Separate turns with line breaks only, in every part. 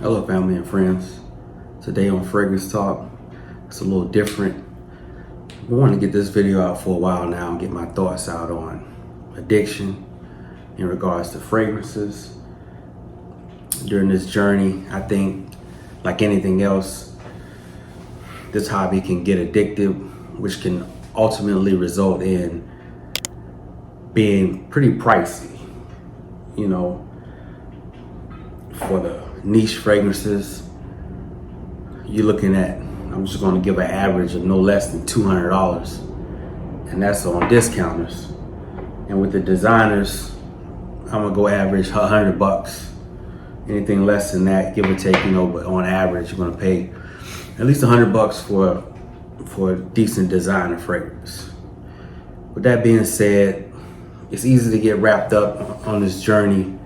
Hello, family and friends. Today on Fragrance Talk, it's a little different. I wanted to get this video out for a while now and get my thoughts out on addiction in regards to fragrances. During this journey, I think, like anything else, this hobby can get addictive, which can ultimately result in being pretty pricey. You know, for the niche fragrances, you're looking at, I'm just going to give an average of no less than $200, and that's on discounters. And with the designers, I'm gonna go average $100. Anything less than that, give or take, but on average, you're gonna pay at least $100 for a decent designer fragrance. With that being said, it's easy to get wrapped up on this journey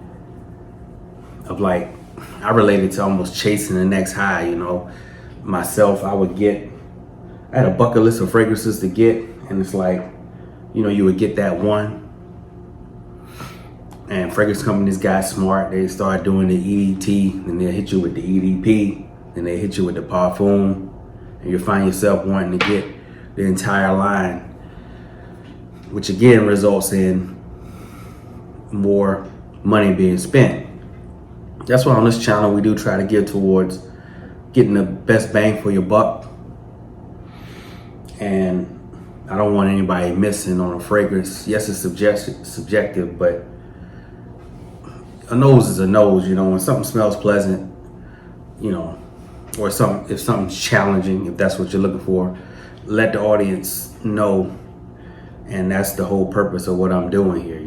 of, like, I related to almost chasing the next high. Myself, I had a bucket list of fragrances to get, and it's like, you would get that one, and fragrance companies got smart. They started doing the EDT, and they'll hit you with the EDP, and they hit you with the parfum, and you find yourself wanting to get the entire line, which again results in more money being spent. That's why on this channel we do try to gear towards getting the best bang for your buck. And I don't want anybody missing on a fragrance. Yes, it's subjective, but a nose is a nose. When something smells pleasant, or if something's challenging, if that's what you're looking for, let the audience know. And that's the whole purpose of what I'm doing here,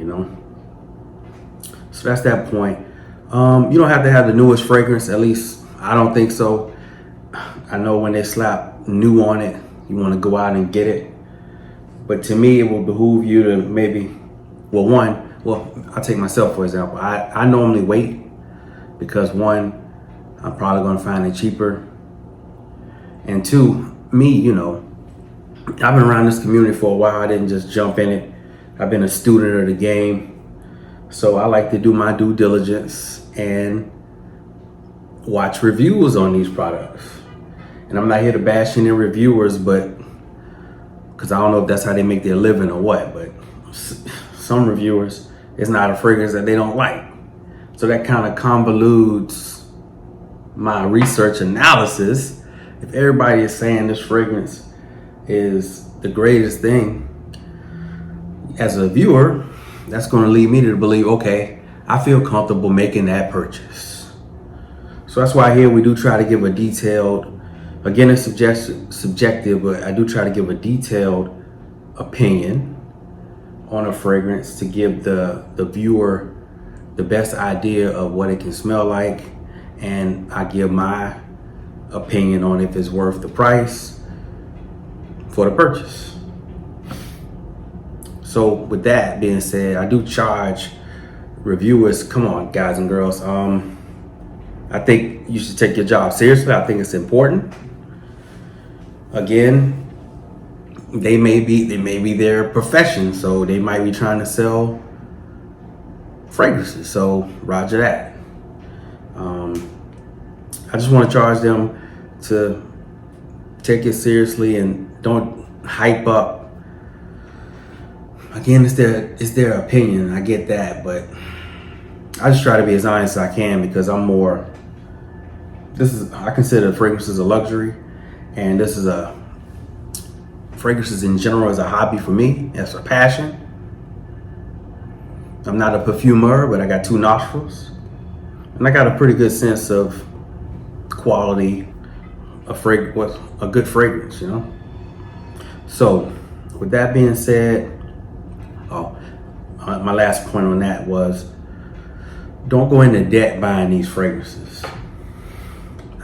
So that's that point. You don't have to have the newest fragrance, at least I don't think so. I know when they slap new on it, you want to go out and get it. But to me, it will behoove you to I'll take myself for example. I normally wait because, one, I'm probably going to find it cheaper. And two, me, I've been around this community for a while. I didn't just jump in it. I've been a student of the game. So I like to do my due diligence and watch reviews on these products. And I'm not here to bash any reviewers, but because I don't know if that's how they make their living or what, but some reviewers, it's not a fragrance that they don't like. So that kind of convolutes my research analysis. If everybody is saying this fragrance is the greatest thing, as a viewer, that's going to lead me to believe, okay, I feel comfortable making that purchase. So that's why here we do try to give a detailed, again, it's subjective, but I do try to give a detailed opinion on a fragrance to give the viewer the best idea of what it can smell like. And I give my opinion on if it's worth the price for the purchase. So with that being said, I do charge reviewers. Come on, guys and girls. I think you should take your job seriously. I think it's important. Again, they may be their profession, so they might be trying to sell fragrances. So roger that. I just want to charge them to take it seriously and don't hype up. Again, it's their opinion. I get that, but I just try to be as honest as I can because I consider fragrances a luxury, and fragrances in general is a hobby for me. It's a passion. I'm not a perfumer, but I got 2 nostrils, and I got a pretty good sense of quality, a good fragrance, So, with that being said, my last point on that was, don't go into debt buying these fragrances.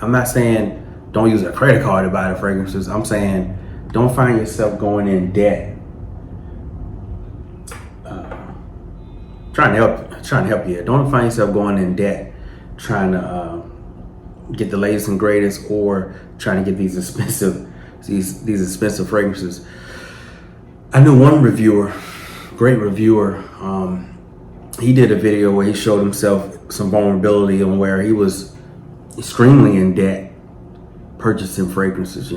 I'm not saying don't use a credit card to buy the fragrances. I'm saying don't find yourself going in debt. Trying to help you. Don't find yourself going in debt trying to get the latest and greatest, or trying to get these expensive fragrances. I knew one reviewer, great reviewer. He did a video where he showed himself some vulnerability and where he was extremely in debt purchasing fragrances,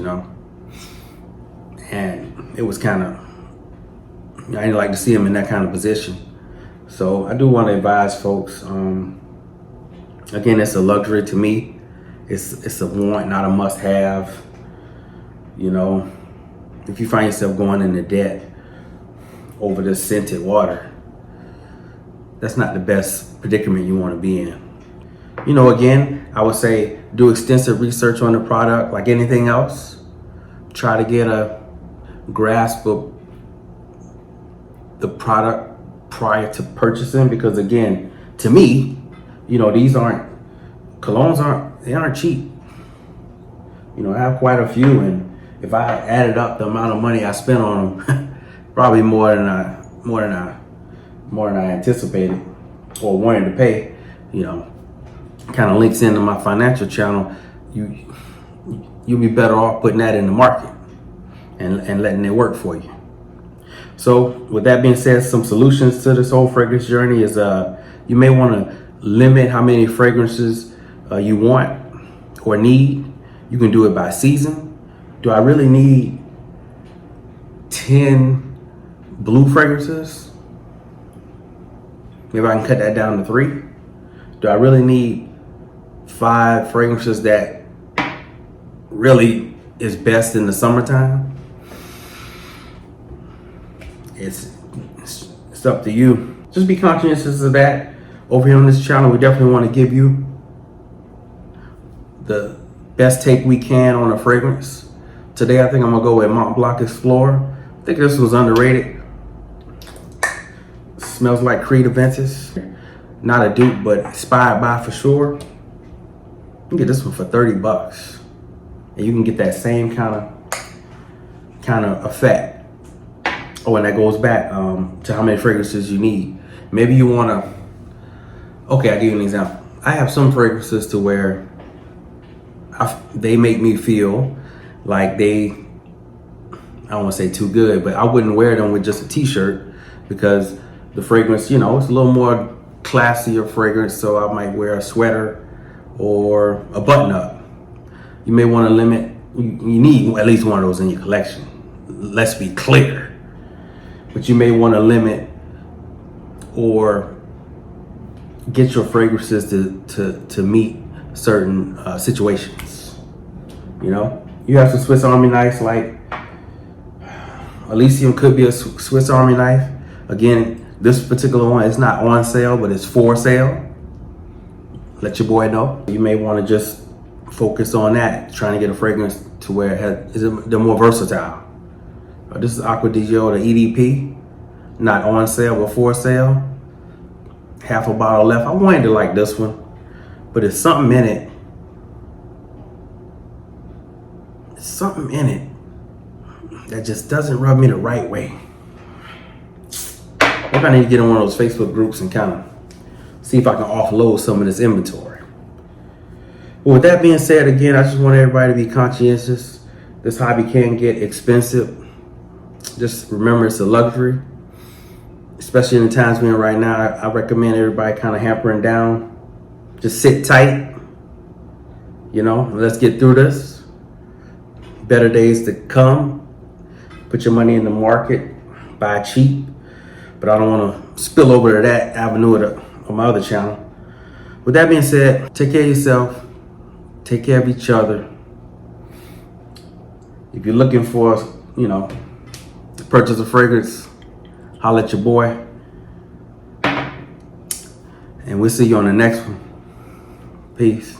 and it was kind of, I didn't like to see him in that kind of position. So I do want to advise folks, again, it's a luxury to me. It's a want, not a must have. If you find yourself going into debt over this scented water, that's not the best predicament you want to be in. Again, I would say do extensive research on the product. Like anything else, try to get a grasp of the product prior to purchasing, because again, to me, these colognes aren't cheap. I have quite a few, and if I added up the amount of money I spent on them, probably more than I anticipated or wanted to pay, kind of links into my financial channel. You'll be better off putting that in the market and letting it work for you. So with that being said, some solutions to this whole fragrance journey is you may want to limit how many fragrances you want or need. You can do it by season. Do I really need 10 blue fragrances? Maybe I can cut that down to 3. Do I really need 5 fragrances that really is best in the summertime? It's up to you. Just be conscientious of that. Over here on this channel, we definitely want to give you the best take we can on a fragrance. Today, I think I'm gonna go with Mont Blanc Explorer. I think this was underrated. Smells like Creed Aventus. Not a dupe, but inspired by for sure. You can get this one for $30, and you can get that same kind of effect. Oh, and that goes back to how many fragrances you need. Maybe you wanna. Okay, I'll give you an example. I have some fragrances to where they make me feel like I don't want to say too good, but I wouldn't wear them with just a t-shirt, because the fragrance, it's a little more classier fragrance. So I might wear a sweater or a button up. You may want to limit, you need at least one of those in your collection. Let's be clear. But you may want to limit or get your fragrances to meet certain situations. You have some Swiss Army knives, like Elysium could be a Swiss Army knife. Again, this particular one is not on sale, but it's for sale. Let your boy know. You may want to just focus on that, trying to get a fragrance to where they're more versatile. This is Acqua di Gio, the EDP, not on sale but for sale. Half a bottle left. I wanted to like this one, but there's something in it. Something in it that just doesn't rub me the right way. I think I need to get in one of those Facebook groups and kind of see if I can offload some of this inventory. Well, with that being said, again, I just want everybody to be conscientious. This hobby can get expensive. Just remember, it's a luxury, especially in the times we're in right now. I recommend everybody kind of hampering down. Just sit tight. Let's get through this. Better days to come. Put your money in the market. Buy cheap. But I don't want to spill over to that avenue on my other channel. With that being said, take care of yourself. Take care of each other. If you're looking for, to purchase a fragrance, holla at your boy. And we'll see you on the next one. Peace.